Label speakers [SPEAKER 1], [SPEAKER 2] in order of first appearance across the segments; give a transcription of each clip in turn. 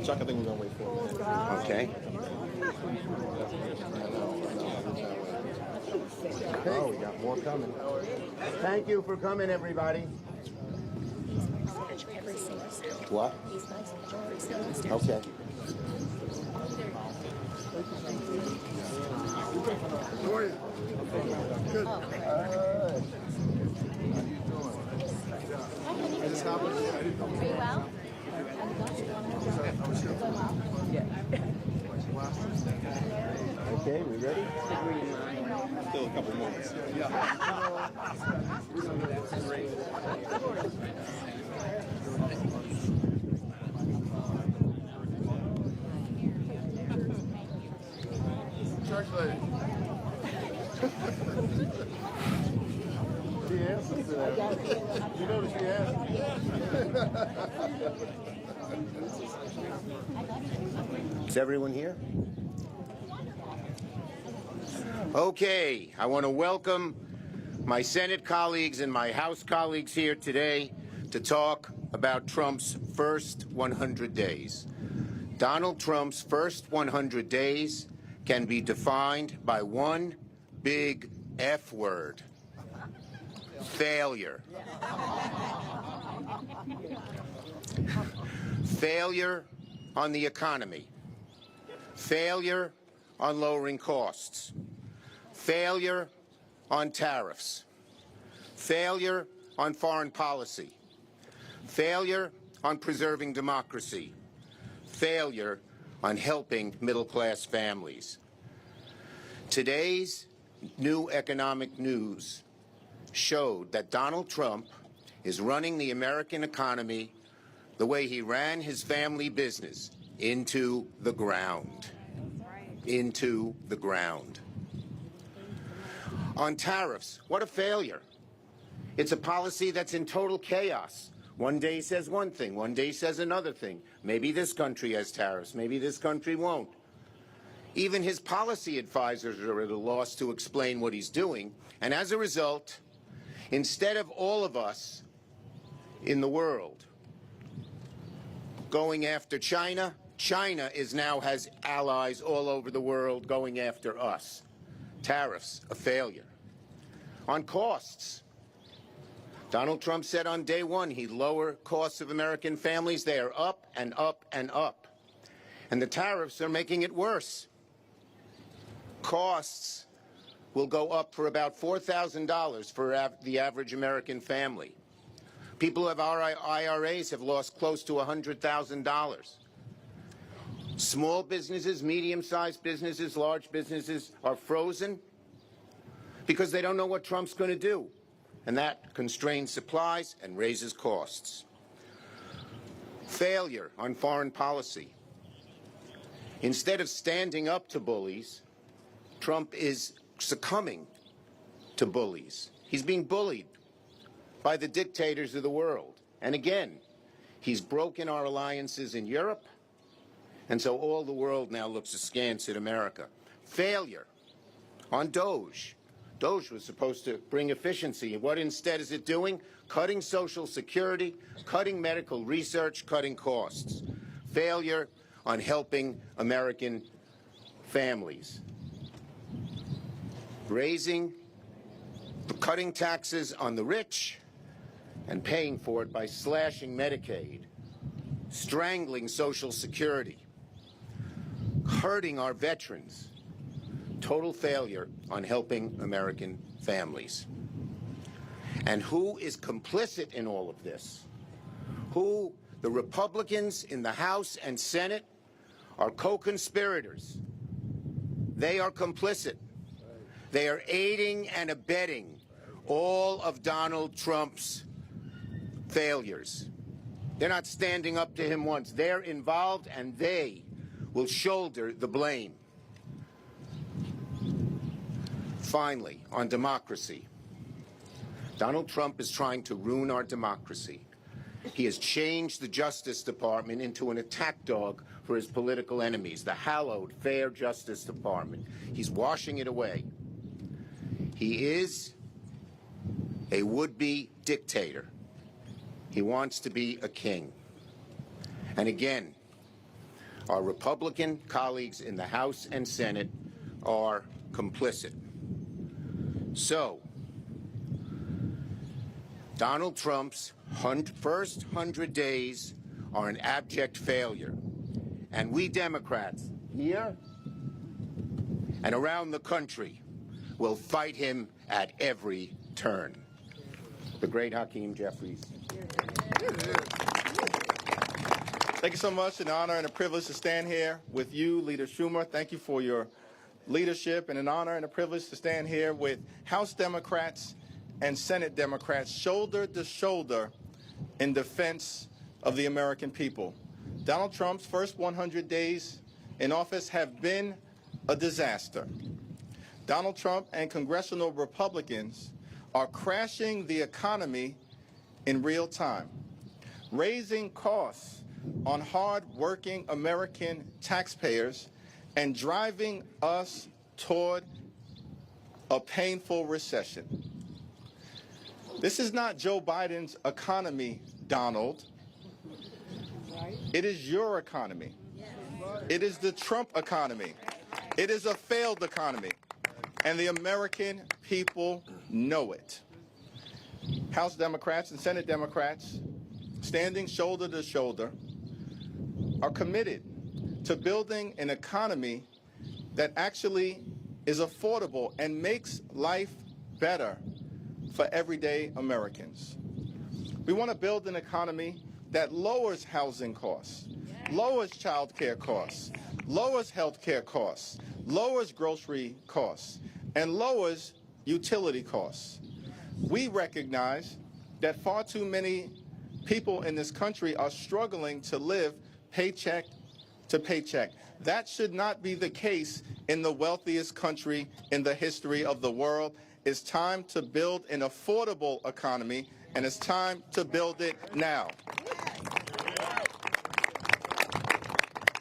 [SPEAKER 1] Chuck, I think we're going to wait for it.
[SPEAKER 2] Okay. Oh, we got more coming. Thank you for coming, everybody. What? Okay.
[SPEAKER 3] How are you? Good. I just happened.
[SPEAKER 4] Are you well?
[SPEAKER 2] Okay, we ready?
[SPEAKER 1] Still a couple moments.
[SPEAKER 3] Church lady. She answers to that. You know that she answers.
[SPEAKER 2] Is everyone here? Okay, I want to welcome my Senate colleagues and my House colleagues here today to talk about Trump's first 100 days. Donald Trump's first 100 days can be defined by one big F word: failure. Failure on the economy. Failure on lowering costs. Failure on tariffs. Failure on foreign policy. Failure on preserving democracy. Failure on helping middle-class families. Today's new economic news showed that Donald Trump is running the American economy the way he ran his family business, into the ground. Into the ground. On tariffs, what a failure. It's a policy that's in total chaos. One day says one thing, one day says another thing. Maybe this country has tariffs, maybe this country won't. Even his policy advisors are at a loss to explain what he's doing. And as a result, instead of all of us in the world going after China, China now has allies all over the world going after us. Tariffs, a failure. On costs, Donald Trump said on day one he'd lower costs of American families. They are up and up and up. And the tariffs are making it worse. Costs will go up for about $4,000 for the average American family. People who have IRAs have lost close to $100,000. Small businesses, medium-sized businesses, large businesses are frozen because they don't know what Trump's going to do. And that constrains supplies and raises costs. Failure on foreign policy. Instead of standing up to bullies, Trump is succumbing to bullies. He's being bullied by the dictators of the world. And again, he's broken our alliances in Europe, and so all the world now looks askance at America. Failure on DOGE. DOGE was supposed to bring efficiency. And what instead is it doing? Cutting Social Security, cutting medical research, cutting costs. Failure on helping American families. Cutting taxes on the rich and paying for it by slashing Medicaid, strangling Social Security, hurting our veterans. Total failure on helping American families. And who is complicit in all of this? Who? The Republicans in the House and Senate are co-conspirators. They are complicit. They are aiding and abetting all of Donald Trump's failures. They're not standing up to him once. They're involved, and they will shoulder the blame. Finally, on democracy, Donald Trump is trying to ruin our democracy. He has changed the Justice Department into an attack dog for his political enemies, the hallowed, fair Justice Department. He's washing it away. He is a would-be dictator. He wants to be a king. And again, Our Republican colleagues in the House and Senate are complicit. So, Donald Trump's first 100 days are an abject failure. And we Democrats here and around the country will fight him at every turn. The great Hakeem Jeffries.
[SPEAKER 1] Thank you so much. An honor and a privilege to stand here with you, Leader Schumer. Thank you for your leadership, and an honor and a privilege to stand here with House Democrats and Senate Democrats shoulder to shoulder in defense of the American people. Donald Trump's first 100 days in office have been a disaster. Donald Trump and congressional Republicans are crashing the economy in real time, raising costs on hard-working American taxpayers and driving us toward a painful recession. This is not Joe Biden's economy, Donald. It is your economy. It is the Trump economy. It is a failed economy. And the American people know it. House Democrats and Senate Democrats, standing shoulder to shoulder, are committed to building an economy that actually is affordable and makes life better for everyday Americans. We want to build an economy that lowers housing costs, lowers child care costs, lowers health care costs, lowers grocery costs, and lowers utility costs. We recognize that far too many people in this country are struggling to live paycheck to paycheck. That should not be the case in the wealthiest country in the history of the world. It's time to build an affordable economy, and it's time to build it now.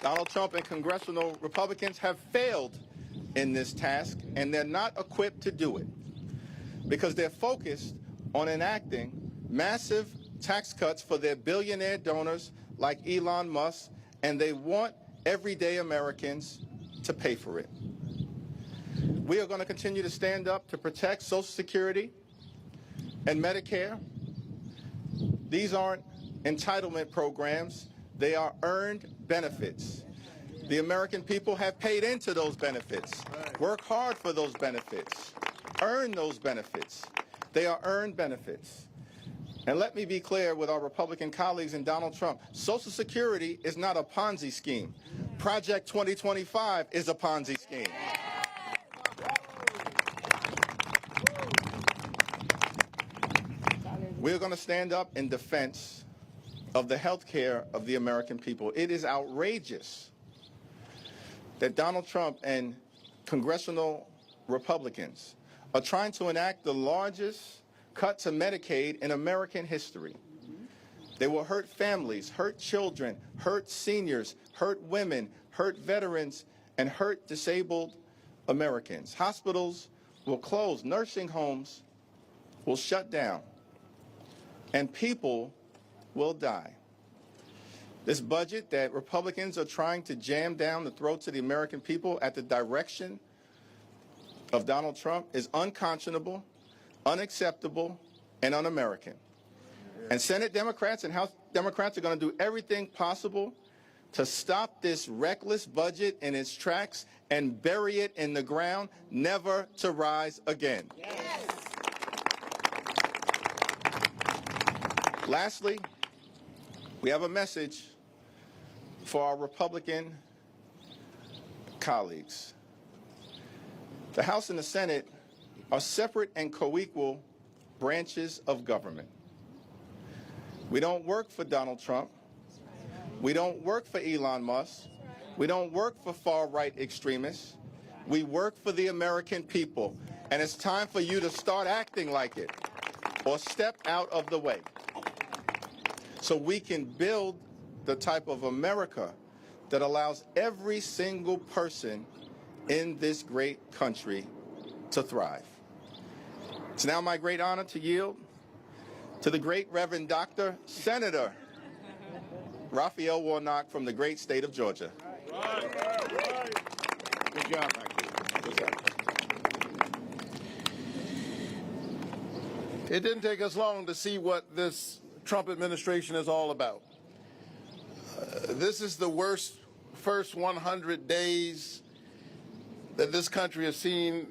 [SPEAKER 1] Donald Trump and congressional Republicans have failed in this task, and they're not equipped to do it because they're focused on enacting massive tax cuts for their billionaire donors like Elon Musk, and they want everyday Americans to pay for it. We are going to continue to stand up to protect Social Security and Medicare. These aren't entitlement programs. They are earned benefits. The American people have paid into those benefits, work hard for those benefits, earn those benefits. They are earned benefits. And let me be clear with our Republican colleagues and Donald Trump, Social Security is not a Ponzi scheme. Project 2025 is a Ponzi scheme. We're going to stand up in defense of the health care of the American people. It is outrageous that Donald Trump and congressional Republicans are trying to enact the largest cut to Medicaid in American history. They will hurt families, hurt children, hurt seniors, hurt women, hurt veterans, and hurt disabled Americans. Hospitals will close, nursing homes will shut down, and people will die. This budget that Republicans are trying to jam down the throats of the American people at the direction of Donald Trump is unconscionable, unacceptable, and un-American. And Senate Democrats and House Democrats are going to do everything possible to stop this reckless budget in its tracks and bury it in the ground, never to rise again. Yes. Lastly, we have a message for our Republican colleagues. The House and the Senate are separate and co-equal branches of government. We don't work for Donald Trump. We don't work for Elon Musk. We don't work for far-right extremists. We work for the American people. And it's time for you to start acting like it or step out of the way so we can build the type of America that allows every single person in this great country to thrive. It's now my great honor to yield to the great Reverend Dr. Senator Raphael Warnock from the great state of Georgia. Good job, Mike. Good job.
[SPEAKER 3] It didn't take us long to see what this Trump administration is all about. This is the worst first 100 days that this country has seen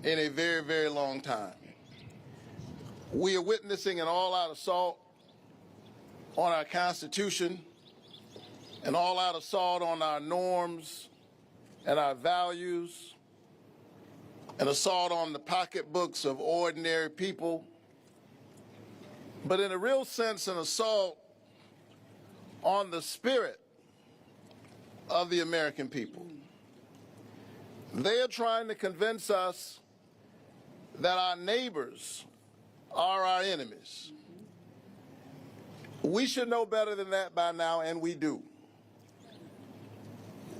[SPEAKER 3] in a very, very long time. We are witnessing an all-out assault on our Constitution, an all-out assault on our norms and our values, an assault on the pocketbooks of ordinary people, but in a real sense, an assault on the spirit of the American people. They are trying to convince us that our neighbors are our enemies. We should know better than that by now, and we do.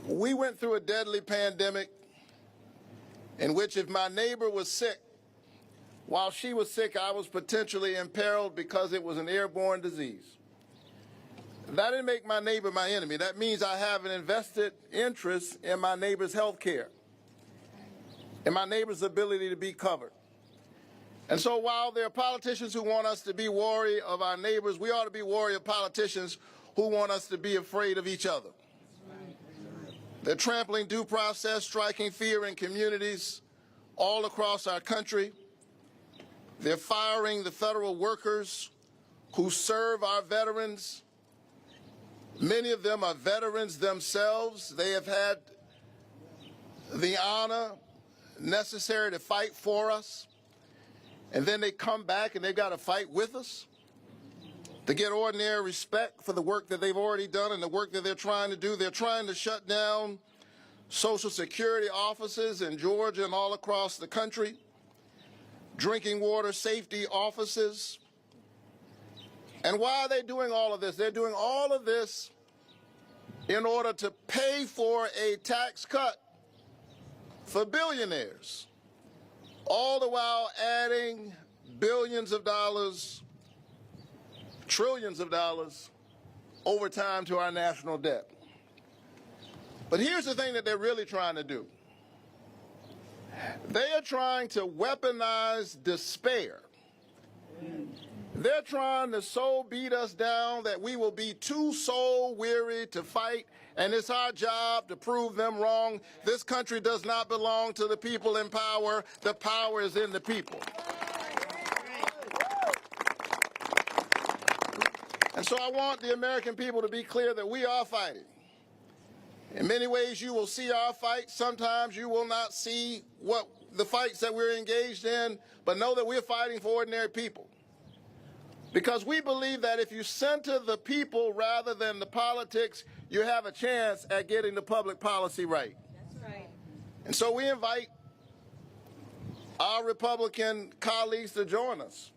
[SPEAKER 3] We went through a deadly pandemic in which if my neighbor was sick, while she was sick, I was potentially imperiled because it was an airborne disease. That didn't make my neighbor my enemy. That means I have an invested interest in my neighbor's health care, in my neighbor's ability to be covered. And so while there are politicians who want us to be wary of our neighbors, we ought to be wary of politicians who want us to be afraid of each other. They're trampling due process, striking fear in communities all across our country. They're firing the federal workers who serve our veterans. Many of them are veterans themselves. They have had the honor necessary to fight for us. And then they come back and they've got to fight with us to get ordinary respect for the work that they've already done and the work that they're trying to do. They're trying to shut down Social Security offices in Georgia and all across the country, drinking water safety offices. And why are they doing all of this? They're doing all of this in order to pay for a tax cut for billionaires, all the while adding billions of dollars, trillions of dollars over time to our national debt. But here's the thing that they're really trying to do. They are trying to weaponize despair. They're trying to so beat us down that we will be too soul weary to fight, and it's our job to prove them wrong. This country does not belong to the people in power. The power is in the people. And so I want the American people to be clear that we are fighting. In many ways, you will see our fight. Sometimes you will not see what the fights that we're engaged in, but know that we're fighting for ordinary people. Because we believe that if you center the people rather than the politics, you have a chance at getting the public policy right.
[SPEAKER 4] That's right.
[SPEAKER 3] And so we invite our Republican colleagues to join us.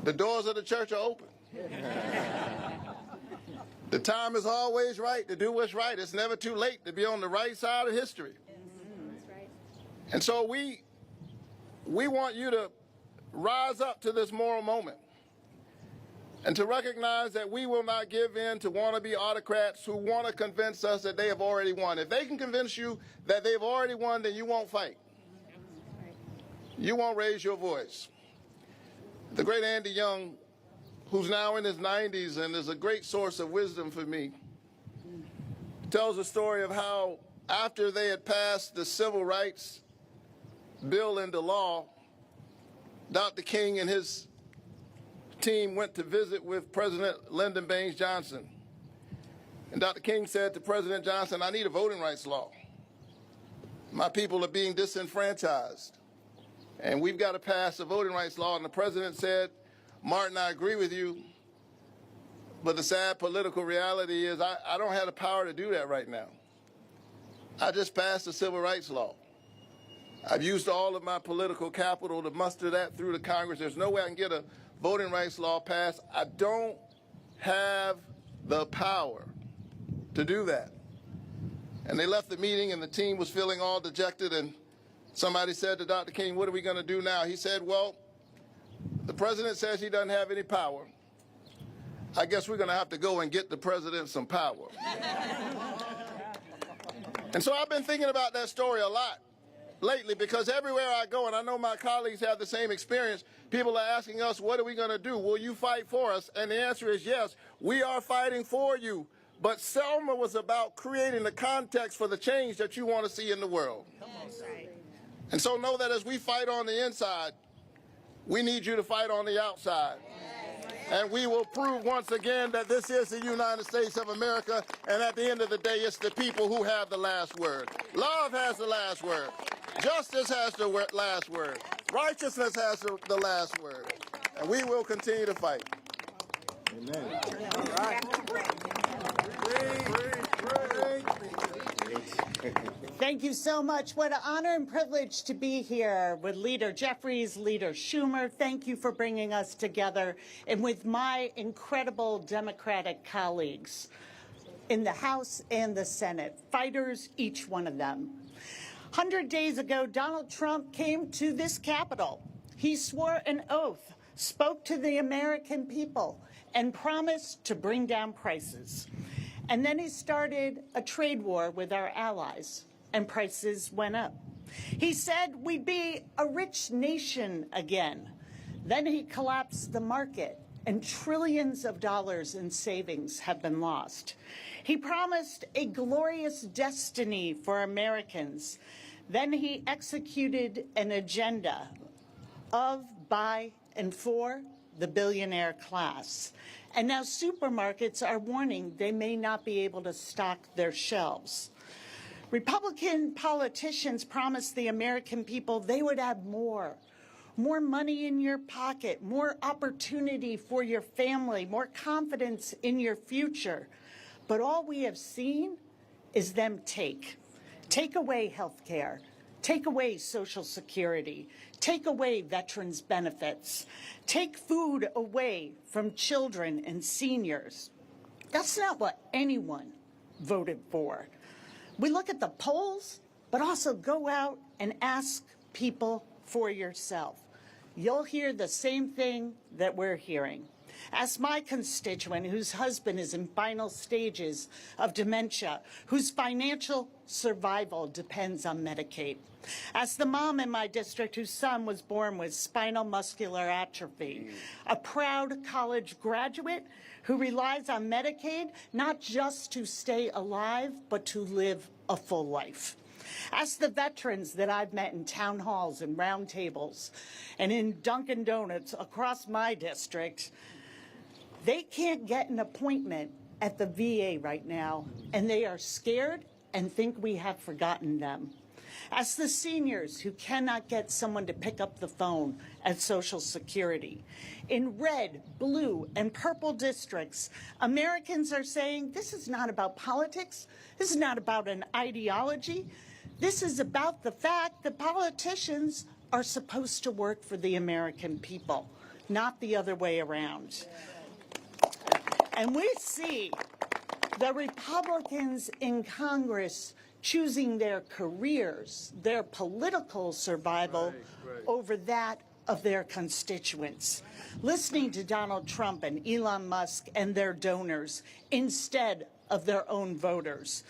[SPEAKER 3] The doors of the church are open. The time is always right to do what's right. It's never too late to be on the right side of history.
[SPEAKER 4] That's right.
[SPEAKER 3] And so we want you to rise up to this moral moment and to recognize that we will not give in to wannabe autocrats who want to convince us that they have already won. If they can convince you that they've already won, then you won't fight. You won't raise your voice. The great Andy Young, who's now in his 90s and is a great source of wisdom for me, tells a story of how after they had passed the civil rights bill into law, Dr. King and his team went to visit with President Lyndon Baines Johnson. And Dr. King said to President Johnson, I need a voting rights law. My people are being disenfranchised, and we've got to pass a voting rights law. And the president said, Martin, I agree with you, but the sad political reality is I don't have the power to do that right now. I just passed a civil rights law. I've used all of my political capital to muster that through the Congress. There's no way I can get a voting rights law passed. I don't have the power to do that. And they left the meeting, and the team was feeling all dejected, and somebody said to Dr. King, what are we going to do now? He said, well, the president says he doesn't have any power. I guess we're going to have to go and get the president some power. And so I've been thinking about that story a lot lately, because everywhere I go, and I know my colleagues have the same experience, people are asking us, what are we going to do? Will you fight for us? And the answer is yes, we are fighting for you. But Selma was about creating the context for the change that you want to see in the world. And so know that as we fight on the inside, we need you to fight on the outside. And we will prove once again that this is the United States of America, and at the end of the day, it's the people who have the last word. Love has the last word. Justice has the last word. Righteousness has the last word. And we will continue to fight.
[SPEAKER 1] Amen.
[SPEAKER 4] Thank you so much. What an honor and privilege to be here with Leader Jeffries, Leader Schumer. Thank you for bringing us together, and with my incredible Democratic colleagues in the House and the Senate, fighters, each one of them. 100 days ago, Donald Trump came to this Capitol. He swore an oath, spoke to the American people, and promised to bring down prices. And then he started a trade war with our allies, and prices went up. He said we'd be a rich nation again. Then he collapsed the market, and trillions of dollars in savings have been lost. He promised a glorious destiny for Americans. Then he executed an agenda of, by, and for the billionaire class. And now supermarkets are warning they may not be able to stock their shelves. Republican politicians promised the American people they would have more money in your pocket, more opportunity for your family, more confidence in your future. But all we have seen is them take away health care, take away Social Security, take away veterans' benefits, take food away from children and seniors. That's not what anyone voted for. We look at the polls, but also go out and ask people for yourself. You'll hear the same thing that we're hearing. Ask my constituent whose husband is in final stages of dementia, whose financial survival depends on Medicaid. Ask the mom in my district whose son was born with spinal muscular atrophy, a proud college graduate who relies on Medicaid not just to stay alive, but to live a full life. Ask the veterans that I've met in town halls and roundtables and in Dunkin' Donuts across my district. They can't get an appointment at the VA right now, and they are scared and think we have forgotten them. Ask the seniors who cannot get someone to pick up the phone at Social Security. In red, blue, and purple districts, Americans are saying this is not about politics. This is not about an ideology. This is about the fact that politicians are supposed to work for the American people, not the other way around. And we see the Republicans in Congress choosing their careers, their political survival over that of their constituents, listening to Donald Trump and Elon Musk and their donors instead of their own voters.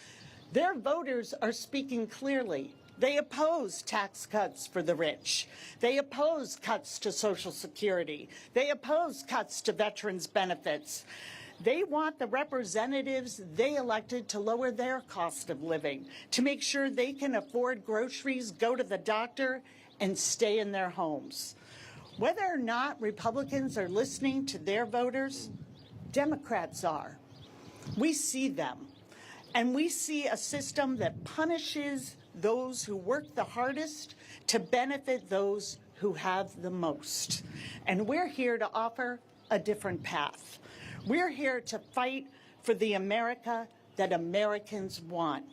[SPEAKER 4] Their voters are speaking clearly. They oppose tax cuts for the rich. They oppose cuts to Social Security. They oppose cuts to veterans' benefits. They want the representatives they elected to lower their cost of living, to make sure they can afford groceries, go to the doctor, and stay in their homes. Whether or not Republicans are listening to their voters, Democrats are. We see them, and we see a system that punishes those who work the hardest to benefit those who have the most. And we're here to offer a different path. We're here to fight for the America that Americans want,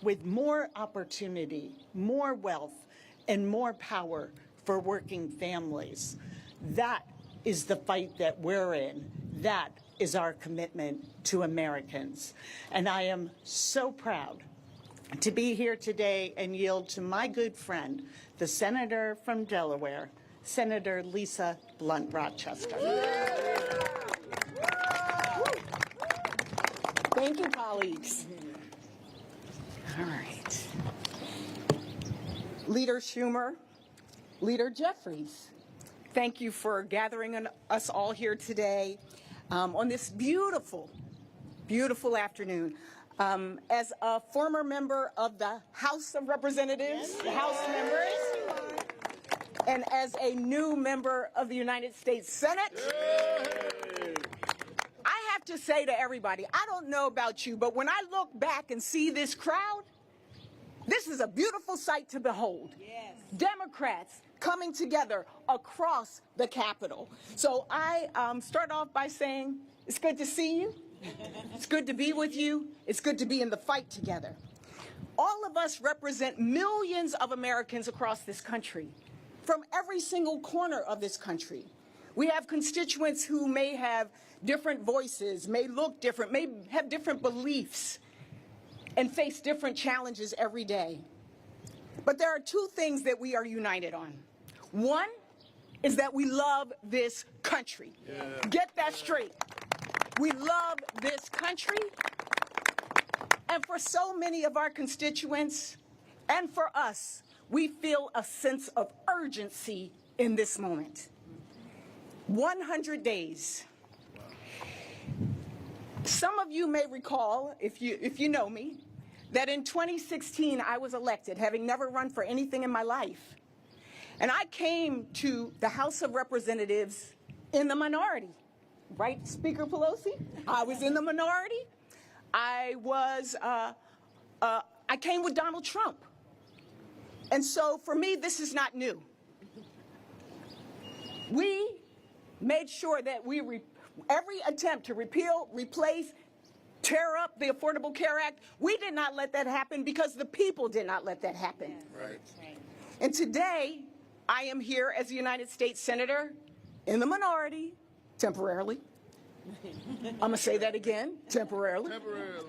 [SPEAKER 4] with more opportunity, more wealth, and more power for working families. That is the fight that we're in. That is our commitment to Americans. And I am so proud to be here today and yield to my good friend, the Senator from Delaware, Senator Lisa Blunt Rochester.
[SPEAKER 5] Thank you, colleagues. All right. Leader Schumer, Leader Jeffries, thank you for gathering us all here today on this beautiful, beautiful afternoon. As a former member of the House of Representatives, the House members, and as a new member of the United States Senate, I have to say to everybody, I don't know about you, but when I look back and see this crowd, this is a beautiful sight to behold. Yes. Democrats coming together across the Capitol. So I start off by saying, it's good to see you. It's good to be with you. It's good to be in the fight together. All of us represent millions of Americans across this country, from every single corner of this country. We have constituents who may have different voices, may look different, may have different beliefs, and face different challenges every day. But there are two things that we are united on. One is that we love this country. Yeah. Get that straight. We love this country. And for so many of our constituents, and for us, we feel a sense of urgency in this moment. 100 days. Some of you may recall, if you know me, that in 2016 I was elected, having never run for anything in my life. And I came to the House of Representatives in the minority. Right, Speaker Pelosi? I was in the minority. I came with Donald Trump. And so for me, this is not new. We made sure that every attempt to repeal, replace, tear up the Affordable Care Act, we did not let that happen because the people did not let that happen. Right. And today, I am here as a United States Senator in the minority, temporarily. I'm going to say that again, temporarily. Temporarily.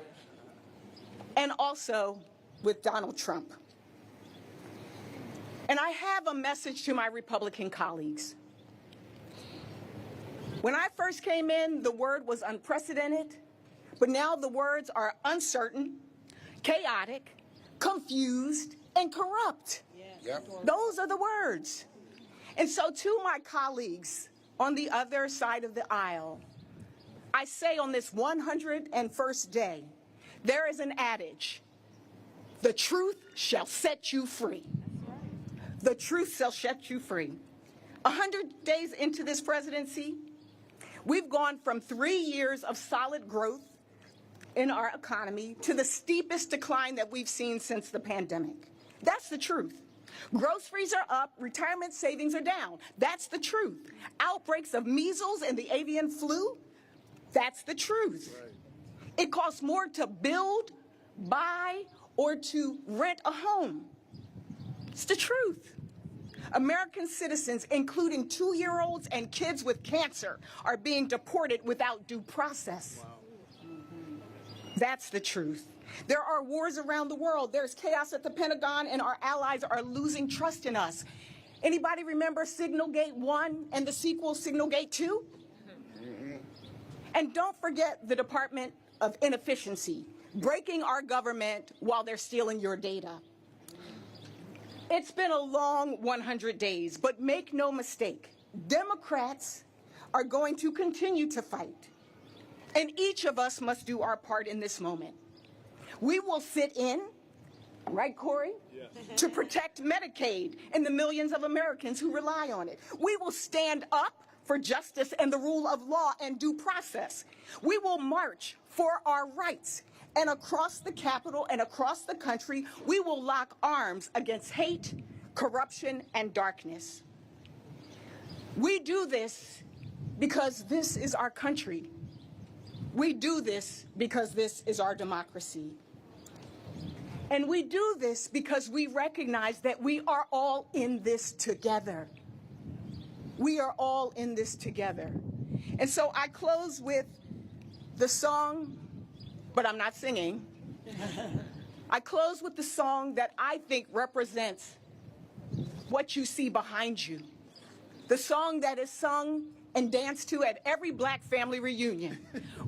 [SPEAKER 5] And also with Donald Trump. And I have a message to my Republican colleagues. When I first came in, the word was unprecedented, but now the words are uncertain, chaotic, confused, and corrupt. Yep. Those are the words. And so to my colleagues on the other side of the aisle, I say on this 101st day, there is an adage, the truth shall set you free. The truth shall set you free. 100 days into this presidency, we've gone from 3 years of solid growth in our economy to the steepest decline that we've seen since the pandemic. That's the truth. Groceries are up, retirement savings are down. That's the truth. Outbreaks of measles and the avian flu, that's the truth. Right. It costs more to build, buy, or to rent a home. It's the truth. American citizens, including 2-year-olds and kids with cancer, are being deported without due process. Wow. That's the truth. There are wars around the world. There's chaos at the Pentagon, and our allies are losing trust in us. Anybody remember Signalgate 1 and the sequel Signalgate 2? And don't forget the Department of Inefficiency, breaking our government while they're stealing your data. It's been a long 100 days, but make no mistake, Democrats are going to continue to fight. And each of us must do our part in this moment. We will sit in, right, Corey? Yeah. To protect Medicaid and the millions of Americans who rely on it. We will stand up for justice and the rule of law and due process. We will march for our rights. And across the Capitol and across the country, we will lock arms against hate, corruption, and darkness. We do this because this is our country. We do this because this is our democracy. And we do this because we recognize that we are all in this together. We are all in this together. And so I close with the song, but I'm not singing. I close with the song that I think represents what you see behind you. The song that is sung and danced to at every Black family reunion.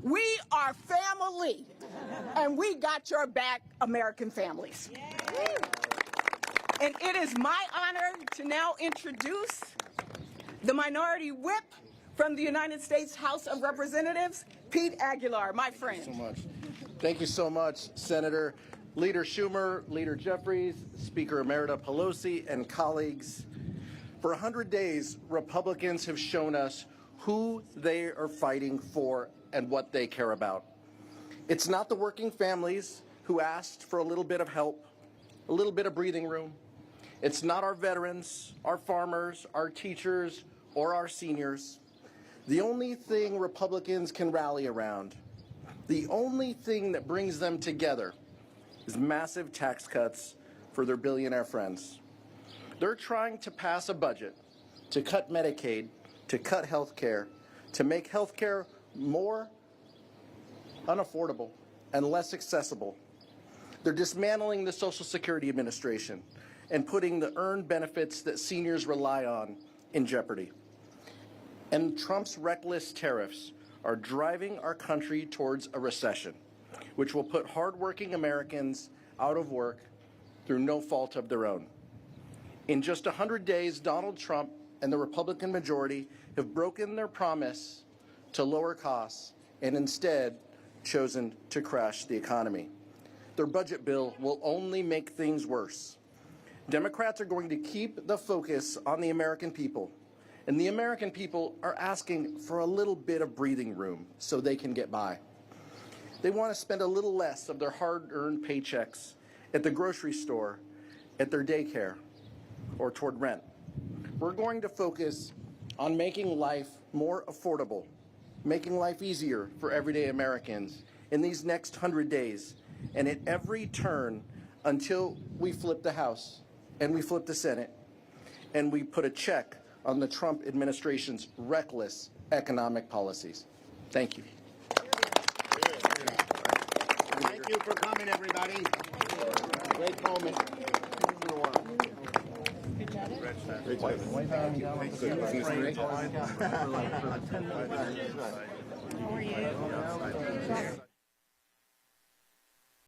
[SPEAKER 5] We are family. And we got your back, American families. And it is my honor to now introduce the Minority Whip from the United States House of Representatives, Pete Aguilar, my friend.
[SPEAKER 6] Thank you so much. Thank you so much, Senator. Leader Schumer, Leader Jeffries, Speaker Emerita Pelosi, and colleagues. For 100 days, Republicans have shown us who they are fighting for and what they care about. It's not the working families who asked for a little bit of help, a little bit of breathing room. It's not our veterans, our farmers, our teachers, or our seniors. The only thing Republicans can rally around, the only thing that brings them together, is massive tax cuts for their billionaire friends. They're trying to pass a budget to cut Medicaid, to cut health care, to make health care more unaffordable and less accessible. They're dismantling the Social Security Administration and putting the earned benefits that seniors rely on in jeopardy. And Trump's reckless tariffs are driving our country towards a recession, which will put hardworking Americans out of work through no fault of their own. In just 100 days, Donald Trump and the Republican majority have broken their promise to lower costs and instead chosen to crash the economy. Their budget bill will only make things worse. Democrats are going to keep the focus on the American people, and the American people are asking for a little bit of breathing room so they can get by. They want to spend a little less of their hard-earned paychecks at the grocery store, at their daycare, or toward rent. We're going to focus on making life more affordable, making life easier for everyday Americans in these next 100 days, and at every turn until we flip the House and we flip the Senate and we put a check on the Trump administration's reckless economic policies. Thank you.
[SPEAKER 2] Thank you for coming, everybody. Great moment.
[SPEAKER 4] How are you?